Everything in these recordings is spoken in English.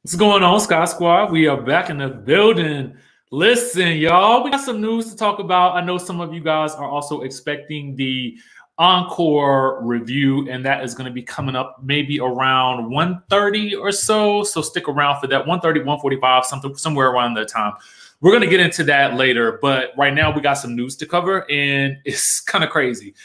What's going on, Sky Squad? We are back in the building. Listen, y'all, we got some news to talk about. I know some of you guys are also expecting the encore review, and that is going to be coming up maybe around 1:30 or so. So stick around for that 1:30, 1:45, somewhere around that time. We're going to get into that later, but right now we got some news to cover, and it's kind of crazy.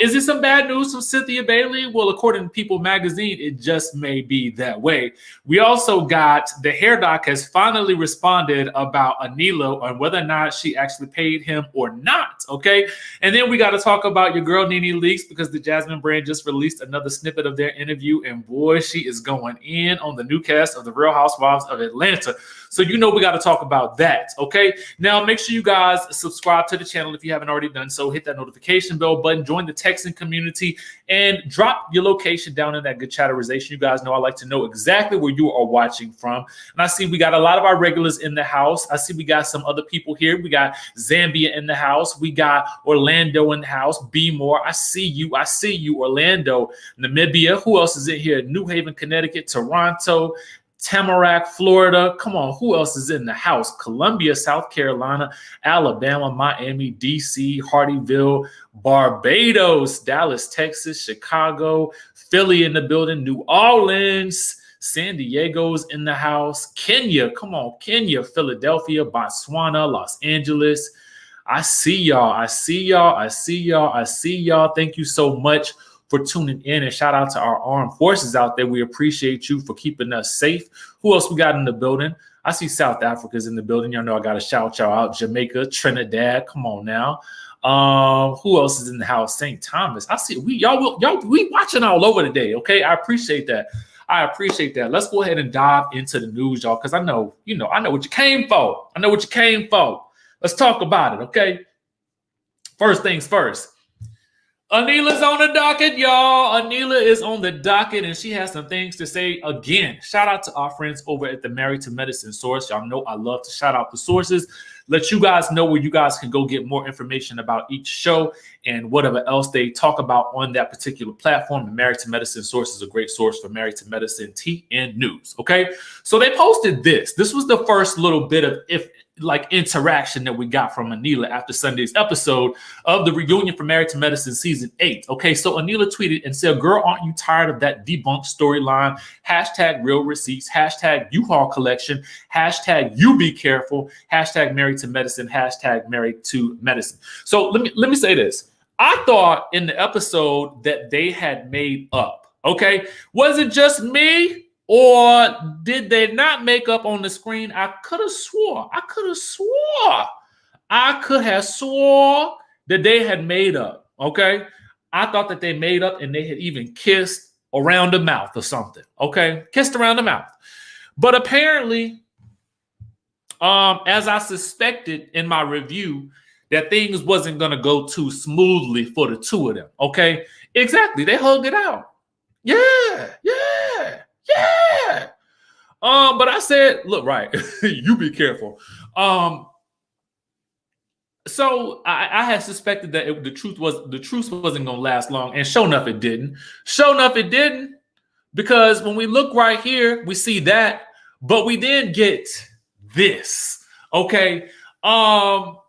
Is it some bad news from Cynthia Bailey? Well, according to People Magazine, it just may be that way. We also got the hair doc has finally responded about Anila on whether or not she actually paid him or not. Okay. And then we got to talk about your girl, NeNe Leakes, because the Jasmine brand just released another snippet of their interview. And boy, she is going in on the new cast of The Real Housewives of Atlanta. So, we got to talk about that. Okay. Now, make sure you guys subscribe to the channel if you haven't already done so. Hit that notification bell button, join the texting community, and drop your location down in that good chatterization. You guys know I like to know exactly where you are watching from. And I see we got a lot of our regulars in the house. I see we got some other people here. We got Zambia in the house. We got Orlando in the house. Be more. I see you. Orlando, Namibia. Who else is in here? New Haven, Connecticut, Toronto, Tamarack, Florida. Come on, who else is in the house? Columbia, South Carolina, Alabama, Miami, DC, Hardyville, Barbados, Dallas, Texas, Chicago, Philly in the building, New Orleans, San Diego's in the house, Kenya. Come on, Kenya, Philadelphia, Botswana, Los Angeles. I see y'all. Thank you so much for tuning in, and shout out to our armed forces out there. We appreciate you for keeping us safe. Who else we got in the building? I see South Africa's in the building. Y'all know I got to shout y'all out. Jamaica, Trinidad. Come on now. Who else is in the house? St. Thomas. I see we watching all over today. Okay, I appreciate that. Let's go ahead and dive into the news, y'all, because I know what you came for. Let's talk about it. Okay. First things first. Anila's on the docket, y'all. Anila is on the docket, and she has some things to say again. Shout out to our friends over at the Married to Medicine source. Y'all know I love to shout out the sources. Let you guys know where you guys can go get more information about each show and whatever else they talk about on that particular platform. The Married to Medicine source is a great source for Married to Medicine tea and news. Okay, so they posted this. This was the first little bit of interaction that we got from Anila after Sunday's episode of the reunion for Married to Medicine season 8. Okay, so Anila tweeted and said, "Girl, aren't you tired of that debunked storyline? Hashtag real receipts, hashtag U-Haul collection, hashtag you be careful, hashtag married to medicine, hashtag married to medicine." So let me say this. I thought in the episode that they had made up. Okay, was it just me? Or did they not make up on the screen? I could have swore that they had made up. Okay. I thought that they made up and they had even kissed around the mouth or something. Okay. Kissed around the mouth. But apparently, as I suspected in my review, that things wasn't going to go too smoothly for the two of them. Okay. Exactly. They hugged it out. Yeah. But I said, look, right, you be careful. So I had suspected that the truth wasn't gonna last long, and sure enough, it didn't. Because when we look right here, we see that, but we then get this. Okay. Now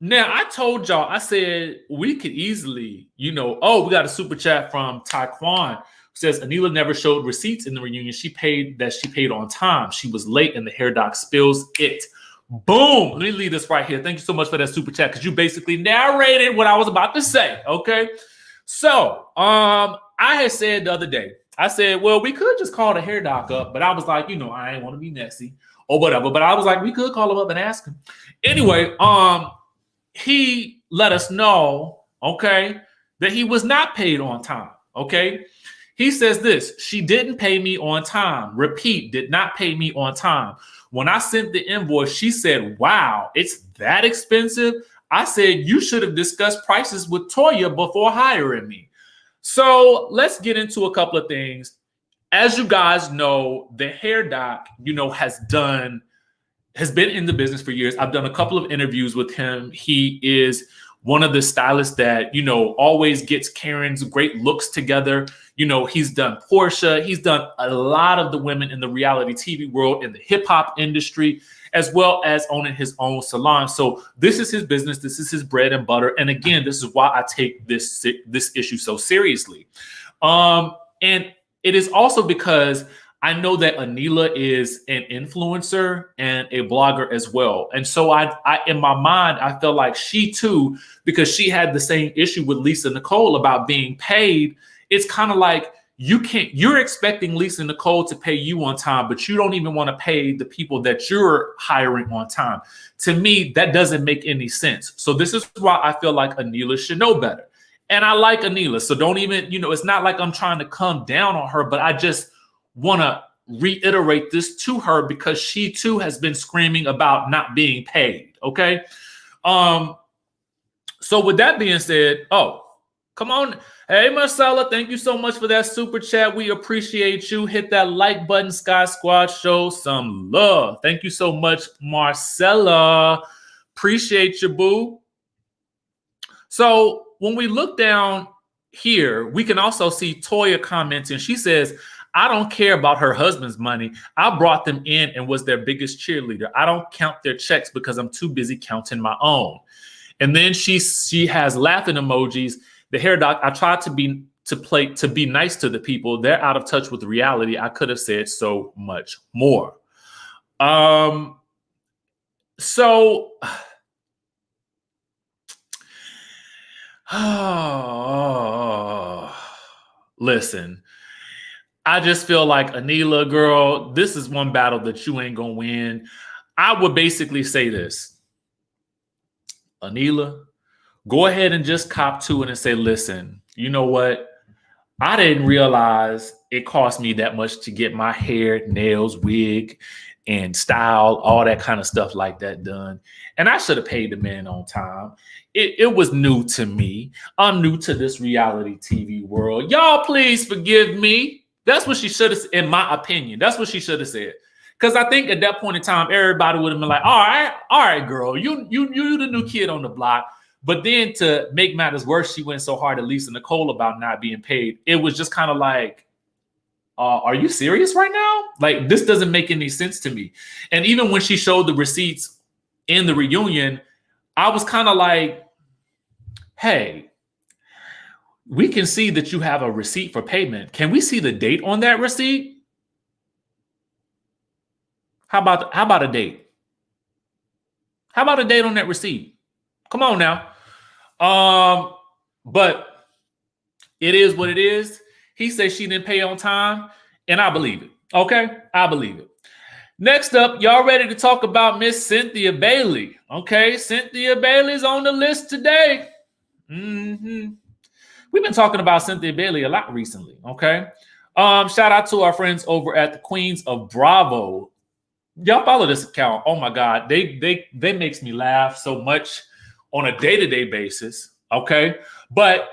I told y'all, I said we could easily, we got a super chat from Taekwon. Says Anila never showed receipts in the reunion. She paid on time. She was late and the hair doc spills it. Boom. Let me leave this right here. Thank you so much for that super chat, because you basically narrated what I was about to say. Okay. So I had said the other day, I said, well, we could just call the hair doc up, but I was like, I ain't want to be messy or whatever. But I was like, we could call him up and ask him. Anyway, he let us know, okay, that he was not paid on time. Okay. He says this: she didn't pay me on time. Repeat, did not pay me on time. When I sent the invoice, she said, wow, it's that expensive? I said, you should have discussed prices with Toya before hiring me. So let's get into a couple of things. As you guys know, the hair doc, has been in the business for years. I've done a couple of interviews with him. He is one of the stylists that, always gets Karen's great looks together. He's done Portia. He's done a lot of the women in the reality TV world, in the hip hop industry, as well as owning his own salon. So this is his business. This is his bread and butter. And again, this is why I take this issue so seriously. And it is also because I know that Anila is an influencer and a blogger as well. And so I in my mind, I felt like she too, because she had the same issue with Lisa Nicole about being paid. It's kind of like you're expecting Lisa Nicole to pay you on time, but you don't even want to pay the people that you're hiring on time. To me, that doesn't make any sense. So this is why I feel like Anila should know better. And I like Anila. So don't even, it's not like I'm trying to come down on her, but I just want to reiterate this to her because she too has been screaming about not being paid. Okay. So with that being said, come on. Hey, Marcella, thank you so much for that super chat. We appreciate you. Hit that like button, Skye Squad. Show some love. Thank you so much, Marcella. Appreciate you, boo. So when we look down here, we can also see Toya commenting. She says, I don't care about her husband's money. I brought them in and was their biggest cheerleader. I don't count their checks because I'm too busy counting my own. And then she has laughing emojis. The hair doc, I tried to be nice to the people. They're out of touch with reality. I could have said so much more. Listen, I just feel like Anila, girl, this is one battle that you ain't gonna win. I would basically say this. Anila, go ahead and just cop to it and say, listen, you know what? I didn't realize it cost me that much to get my hair, nails, wig, and style, all that kind of stuff like that done. And I should have paid the man on time. It was new to me. I'm new to this reality TV world. Y'all, please forgive me. That's what she should have, in my opinion. That's what she should have said. Because I think at that point in time, everybody would have been like, all right, girl, you the new kid on the block. But then to make matters worse, she went so hard at Lisa Nicole about not being paid. It was just kind of like, are you serious right now? Like, this doesn't make any sense to me. And even when she showed the receipts in the reunion, I was kind of like, hey, we can see that you have a receipt for payment. Can we see the date on that receipt? How about a date? How about a date on that receipt? Come on now. But it is what it is. He says she didn't pay on time, and I believe it. Okay, I believe it. Next up, y'all ready to talk about Miss Cynthia Bailey? Okay, Cynthia Bailey's on the list today. We've been talking about Cynthia Bailey a lot recently, okay? Shout out to our friends over at the Queens of Bravo. Y'all follow this account. Oh my God, they makes me laugh so much on a day-to-day basis, okay? But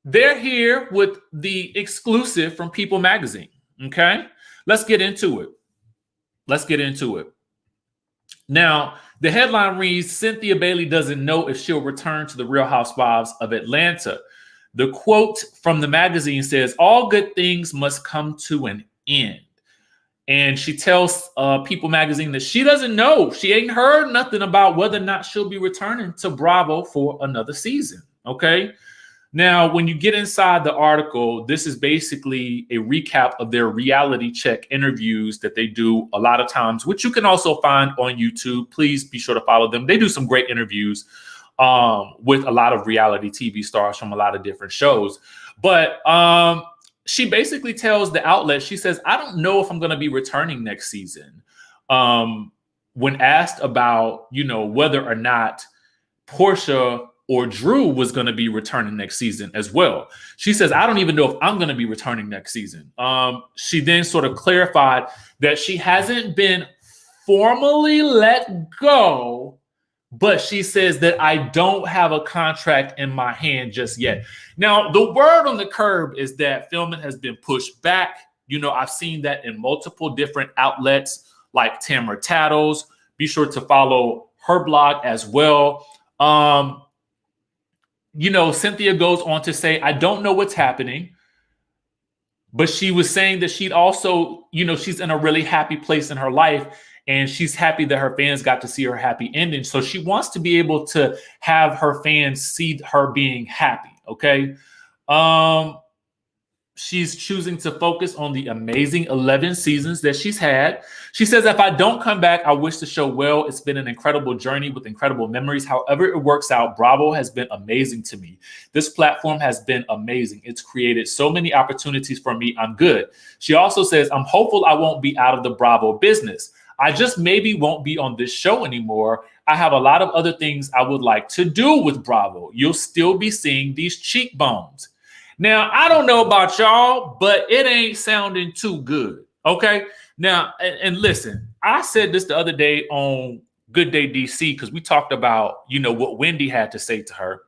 they're here with the exclusive from People Magazine, okay? Let's get into it. Now, the headline reads, Cynthia Bailey doesn't know if she'll return to the Real Housewives of Atlanta. The quote from the magazine says, all good things must come to an end. And she tells People Magazine that she doesn't know. She ain't heard nothing about whether or not she'll be returning to Bravo for another season, okay? Now, when you get inside the article, this is basically a recap of their reality check interviews that they do a lot of times, which you can also find on YouTube. Please be sure to follow them. They do some great interviews with a lot of reality TV stars from a lot of different shows. But she basically tells the outlet, she says, I don't know if I'm going to be returning next season. When asked about, whether or not Portia or Drew was going to be returning next season as well. She says, I don't even know if I'm going to be returning next season. She then sort of clarified that she hasn't been formally let go, but she says that I don't have a contract in my hand just yet. Now, the word on the curb is that filming has been pushed back. I've seen that in multiple different outlets like Tamara Tattles. Be sure to follow her blog as well. Cynthia goes on to say, I don't know what's happening, but she was saying that she'd also, she's in a really happy place in her life, and she's happy that her fans got to see her happy ending. So she wants to be able to have her fans see her being happy. Okay. She's choosing to focus on the amazing 11 seasons that she's had. She says, if I don't come back, I wish the show well. It's been an incredible journey with incredible memories. However it works out, Bravo has been amazing to me. This platform has been amazing. It's created so many opportunities for me. I'm good. She also says, I'm hopeful I won't be out of the Bravo business. I just maybe won't be on this show anymore. I have a lot of other things I would like to do with Bravo. You'll still be seeing these cheekbones. Now, I don't know about y'all, but it ain't sounding too good. Okay. Now, and listen, I said this the other day on Good Day DC, because we talked about, what Wendy had to say to her.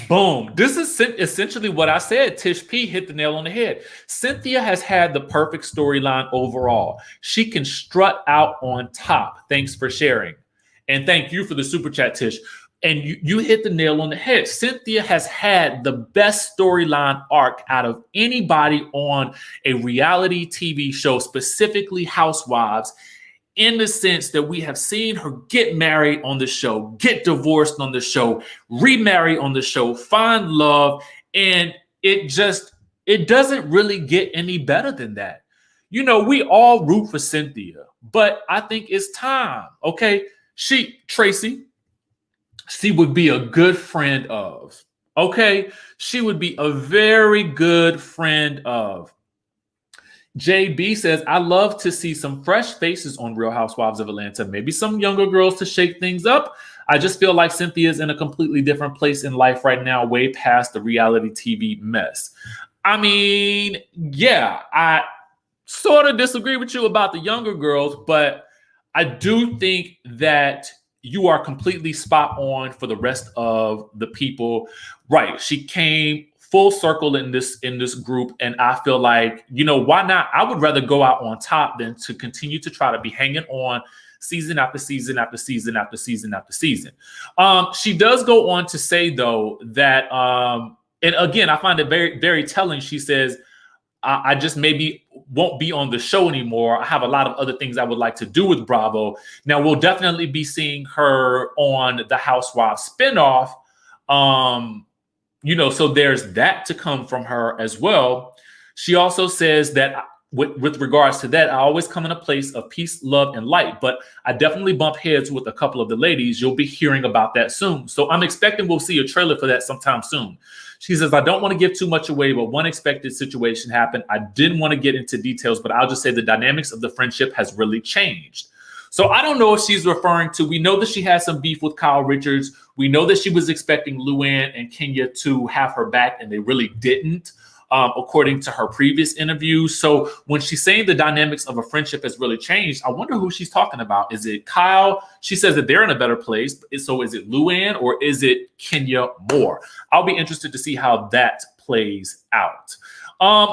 Boom. This is essentially what I said. Tish P hit the nail on the head. Cynthia has had the perfect storyline overall. She can strut out on top. Thanks for sharing. And thank you for the super chat, Tish. And you hit the nail on the head. Cynthia has had the best storyline arc out of anybody on a reality TV show, specifically Housewives, in the sense that we have seen her get married on the show, get divorced on the show, remarry on the show, find love. And it doesn't really get any better than that. We all root for Cynthia, but I think it's time. Okay. Tracy, she would be a good friend of. Okay. She would be a very good friend of. JB says, I love to see some fresh faces on Real Housewives of Atlanta. Maybe some younger girls to shake things up. I just feel like Cynthia's in a completely different place in life right now, way past the reality TV mess. I mean, yeah, I sort of disagree with you about the younger girls, but I do think that you are completely spot on for the rest of the people. Right. She came full circle in this group. And I feel like, why not? I would rather go out on top than to continue to try to be hanging on season after season after season after season after season. She does go on to say, though, that, and again, I find it very, very telling. She says, I just maybe won't be on the show anymore. I have a lot of other things I would like to do with Bravo. Now, we'll definitely be seeing her on the Housewives spinoff. So there's that to come from her as well. She also says that with regards to that, I always come in a place of peace, love, and light, but I definitely bump heads with a couple of the ladies. You'll be hearing about that soon. So I'm expecting we'll see a trailer for that sometime soon. She says, I don't want to give too much away, but one expected situation happened. I didn't want to get into details, but I'll just say the dynamics of the friendship has really changed. So I don't know if she's referring to, we know that she had some beef with Kyle Richards. We know that she was expecting Luann and Kenya to have her back, and they really didn't, according to her previous interviews. So when she's saying the dynamics of a friendship has really changed, I wonder who she's talking about. Is it Kyle? She says that they're in a better place. So is it Luann or is it Kenya Moore? I'll be interested to see how that plays out.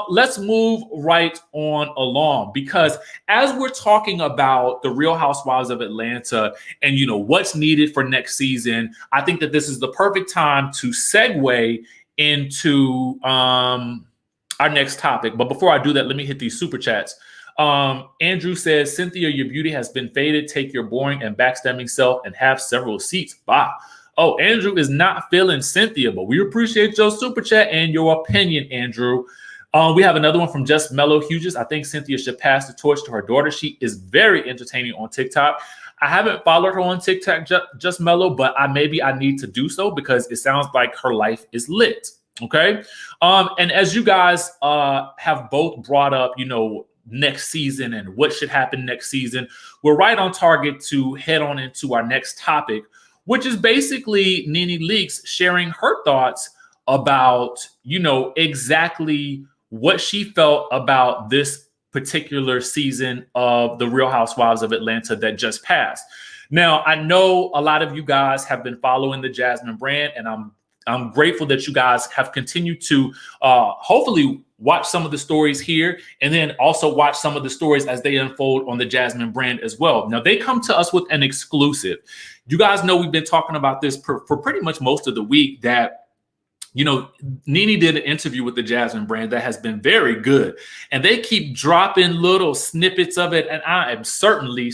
Let's move right on along, because as we're talking about the Real Housewives of Atlanta and, what's needed for next season, I think that this is the perfect time to segue into our next topic. But before I do that, let me hit these super chats. Andrew says, Cynthia, your beauty has been faded. Take your boring and backstabbing self and have several seats. Bah. Oh, Andrew is not feeling Cynthia, but we appreciate your super chat and your opinion, Andrew. We have another one from Just Mellow Hughes. I think Cynthia should pass the torch to her daughter. She is very entertaining on TikTok. I haven't followed her on TikTok, Just Mellow, but I need to do so because it sounds like her life is lit. Okay. And as you guys have both brought up, next season and what should happen next season, we're right on target to head on into our next topic, which is basically NeNe Leakes sharing her thoughts about, exactly what she felt about this particular season of the Real Housewives of Atlanta that just passed. Now, I know a lot of you guys have been following the Jasmine brand, and I'm grateful that you guys have continued to hopefully watch some of the stories here, and then also watch some of the stories as they unfold on the Jasmine brand as well. Now, they come to us with an exclusive. You guys know we've been talking about this for pretty much most of the week, that NeNe did an interview with the Jasmine brand that has been very good, and they keep dropping little snippets of it, and I am certainly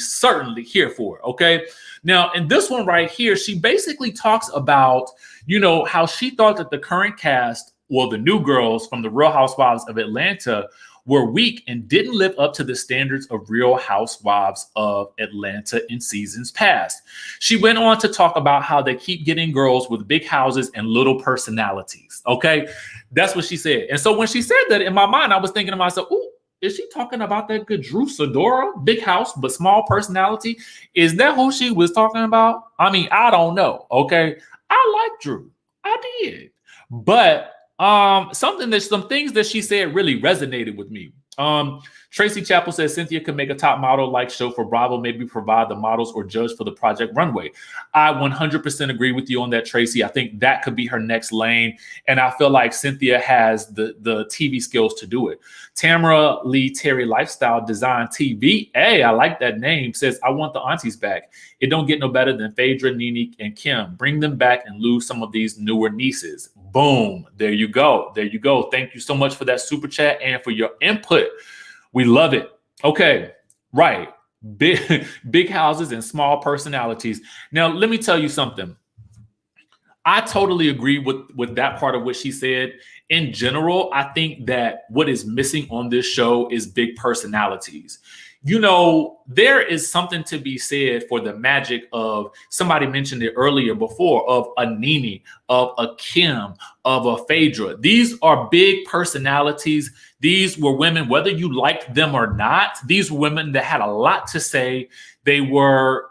here for it. Okay. Now, in this one right here, she basically talks about, how she thought that the current cast, well, the new girls from the Real Housewives of Atlanta, were weak and didn't live up to the standards of Real Housewives of Atlanta in seasons past. She went on to talk about how they keep getting girls with big houses and little personalities. Okay, that's what she said. And so when she said that, in my mind, I was thinking to myself, ooh, is she talking about that good Drew Sidora, big house but small personality? Is that who she was talking about? I mean, I don't know. Okay, I like Drew, I did, but some things that she said really resonated with me. Tracy Chappell says Cynthia could make a top model like show for Bravo, maybe provide the models or judge for the Project Runway. I 100% agree with you on that, Tracy. I think that could be her next lane, and I feel like Cynthia has the TV skills to do it. Tamara Lee Terry Lifestyle Design TV, hey, I like that name, says I want the aunties back. It don't get no better than Phaedra, NeNe, and Kim. Bring them back and lose some of these newer nieces. Boom. There you go. There you go. Thank you so much for that super chat and for your input. We love it. Okay. Right. Big houses and small personalities. Now, let me tell you something. I totally agree with that part of what she said. In general, I think that what is missing on this show is big personalities. There is something to be said for the magic of, somebody mentioned it earlier before, of a NeNe, of a Kim, of a Phaedra. These are big personalities. These were women, whether you liked them or not, these were women that had a lot to say. They were,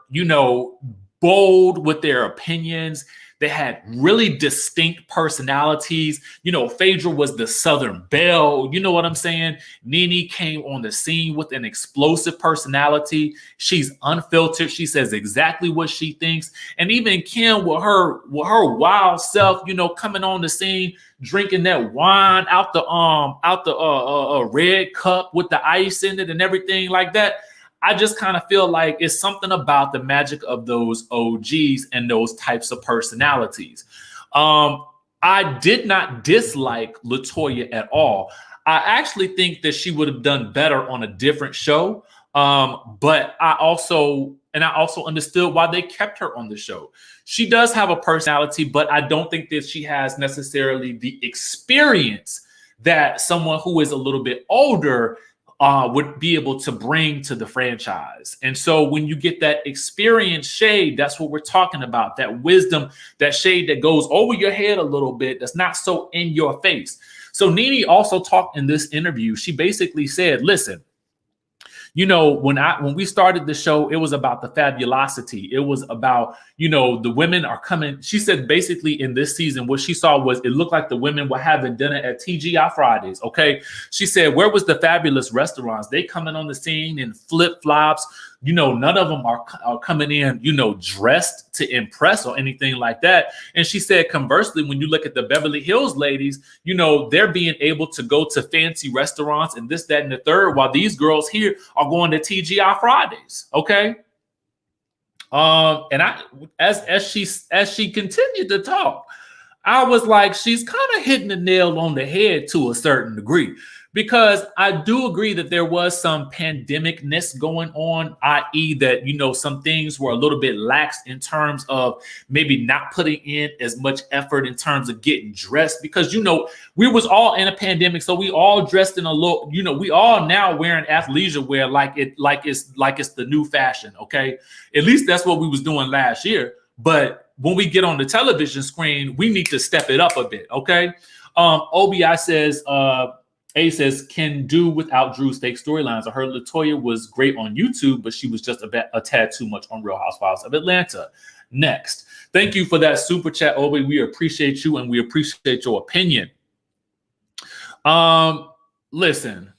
bold with their opinions. They had really distinct personalities. Phaedra was the Southern Belle. You know what I'm saying? NeNe came on the scene with an explosive personality. She's unfiltered. She says exactly what she thinks. And even Kim, with her wild self, coming on the scene, drinking that wine out the red cup with the ice in it and everything like that. I just kind of feel like it's something about the magic of those OGs and those types of personalities. I did not dislike LaToya at all. I actually think that she would have done better on a different show. But I also understood why they kept her on the show. She does have a personality, but I don't think that she has necessarily the experience that someone who is a little bit older would be able to bring to the franchise. And so when you get that experience shade, that's what we're talking about, that wisdom, that shade that goes over your head a little bit, that's not so in your face. So NeNe also talked in this interview. She basically said, listen, when we started the show, it was about the fabulosity. It was about, the women are coming. She said basically in this season, what she saw was it looked like the women were having dinner at TGI Fridays. Okay. She said, where was the fabulous restaurants? They coming on the scene in flip-flops. None of them are coming in, dressed to impress or anything like that. And she said, conversely, when you look at the Beverly Hills ladies, they're being able to go to fancy restaurants and this, that, and the third, while these girls here are going to TGI Fridays. Okay. And as she continued to talk, I was like, she's kind of hitting the nail on the head to a certain degree. Because I do agree that there was some pandemic-ness going on, i.e. that, some things were a little bit lax in terms of maybe not putting in as much effort in terms of getting dressed. Because, we was all in a pandemic, so we all dressed in a look, we all now wearing athleisure wear like it's the new fashion, okay? At least that's what we was doing last year. But when we get on the television screen, we need to step it up a bit, okay? OBI says... A says, can do without Drew's fake storylines. I heard LaToya was great on YouTube, but she was just a tad too much on Real Housewives of Atlanta. Next. Thank you for that super chat, Obi. We appreciate you and we appreciate your opinion. Listen,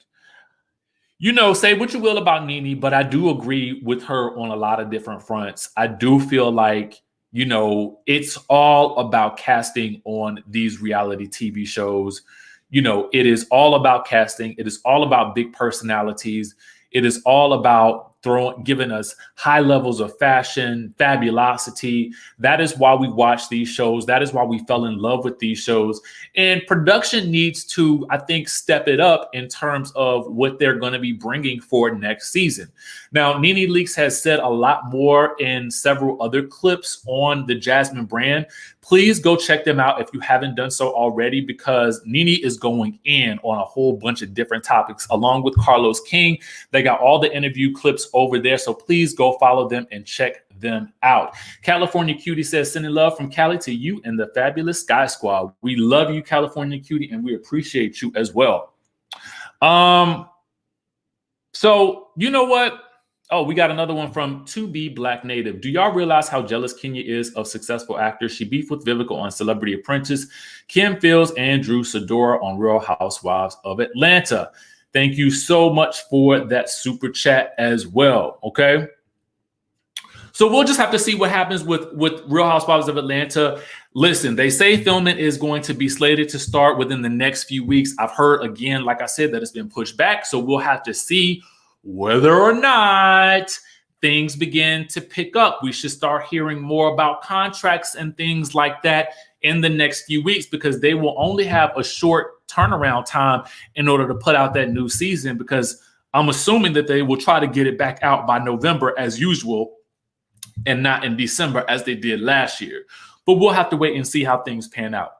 say what you will about NeNe, but I do agree with her on a lot of different fronts. I do feel like, you know, it's all about casting on these reality TV shows. You know, it is all about casting. It is all about big personalities. It is all about giving us high levels of fashion, fabulosity. That is why we watch these shows. That is why we fell in love with these shows. And production needs to, I think, step it up in terms of what they're going to be bringing for next season. Now, NeNe Leakes has said a lot more in several other clips on the Jasmine brand. Please go check them out if you haven't done so already, because NeNe is going in on a whole bunch of different topics along with Carlos King. They got all the interview clips over there. So please go follow them and check them out. California Cutie says, sending love from Cali to you and the fabulous Skye Squad. We love you, California Cutie, and we appreciate you as well. So you know what? Oh, we got another one from 2B Black Native. Do y'all realize how jealous Kenya is of successful actors? She beefed with Vivica on Celebrity Apprentice, Kim Fields, and Drew Sidora on Real Housewives of Atlanta. Thank you so much for that super chat as well. Okay. So we'll just have to see what happens with Real Housewives of Atlanta. Listen, they say filming is going to be slated to start within the next few weeks. I've heard, again, like I said, that it's been pushed back. So we'll have to see whether or not things begin to pick up. We should start hearing more about contracts and things like that in the next few weeks, because they will only have a short turnaround time in order to put out that new season, because I'm assuming that they will try to get it back out by November as usual and not in December as they did last year. But we'll have to wait and see how things pan out.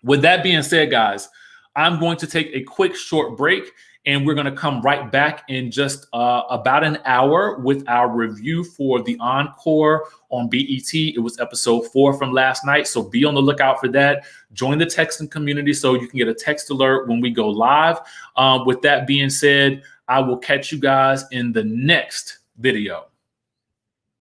With that being said, guys, I'm going to take a quick short break, and we're going to come right back in just about an hour with our review for the Encore on BET. It was episode 4 from last night, so be on the lookout for that. Join the texting community so you can get a text alert when we go live. With that being said, I will catch you guys in the next video.